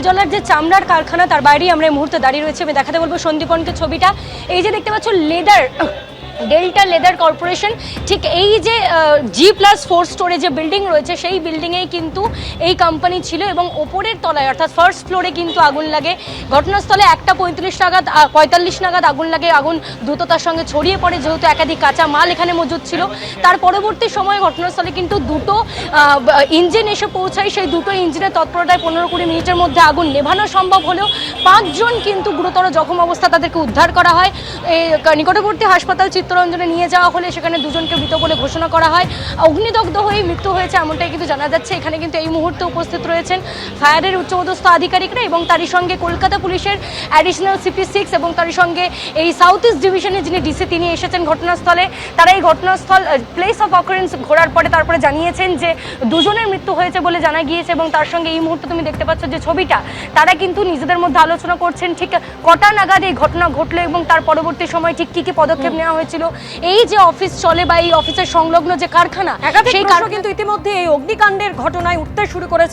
বেলজলার যে চামড়ার কারখানা তার বাইরেই আমরা এই মুহূর্তে দাঁড়িয়ে রয়েছি। আমি দেখাতে বলবো সন্দীপনকে ছবিটা। এই যে দেখতে পাচ্ছ লেদার, ডেল্টা লেদার কর্পোরেশন, ঠিক এই যে G+4 স্টোরে যে বিল্ডিং রয়েছে সেই বিল্ডিংয়েই কিন্তু এই কোম্পানি ছিল এবং ওপরের তলায় অর্থাৎ ফার্স্ট ফ্লোরে কিন্তু আগুন লাগে। ঘটনাস্থলে 1:45 নাগাদ আগুন লাগে। আগুন দ্রুততার সঙ্গে ছড়িয়ে পড়ে যেহেতু একাধিক কাঁচা মাল এখানে মজুদ ছিল। তার পরবর্তী সময়ে ঘটনাস্থলে কিন্তু দুটো ইঞ্জিন এসে পৌঁছায়। সেই দুটো ইঞ্জিনের তৎপরতায় 15-20 মিনিটের মধ্যে আগুন নেভানো সম্ভব হলেও 5 জন কিন্তু গুরুতর জখম অবস্থা, তাদেরকে উদ্ধার করা হয়। এই নিকটবর্তী হাসপাতাল চিত্তরঞ্জনে নিয়ে যাওয়া হলে সেখানে দুজনকে মৃত বলে ঘোষণা করা হয়। অগ্নিদগ্ধ হয়ে মৃত্যু হয়েছে এমনটাই কিন্তু জানা যাচ্ছে। এখানে কিন্তু এই মুহূর্তে উপস্থিত রয়েছেন ফায়ারের উচ্চপদস্থ আধিকারিকরা এবং তারই সঙ্গে কলকাতা পুলিশের অ্যাডিশনাল CP6 এবং তারই সঙ্গে এই সাউথ ইস্ট ডিভিশনের যিনি DC তিনি এসেছেন ঘটনাস্থলে। তারা এই ঘটনাস্থল প্লেস অফ অকারেন্স ঘোরার পরে তারপরে জানিয়েছেন যে দুজনের মৃত্যু হয়েছে বলে জানা গিয়েছে এবং তার সঙ্গে এই মুহূর্তে তুমি দেখতে পাচ্ছ যে ছবিটা, তারা কিন্তু নিজেদের মধ্যে আলোচনা করছেন ঠিক কটা নাগাদ এই ঘটনা ঘটলো এবং তার পরবর্তী সময় ঠিক কী কী পদক্ষেপ নেওয়া হয়েছিল। এই যে অফিস চলে বা এই অফিসের সংলগ্ন যে কারখানা, সেই কিন্তু ইতিমধ্যে এই অগ্নিকাণ্ডের ঘটনায় উঠতে শুরু করেছে।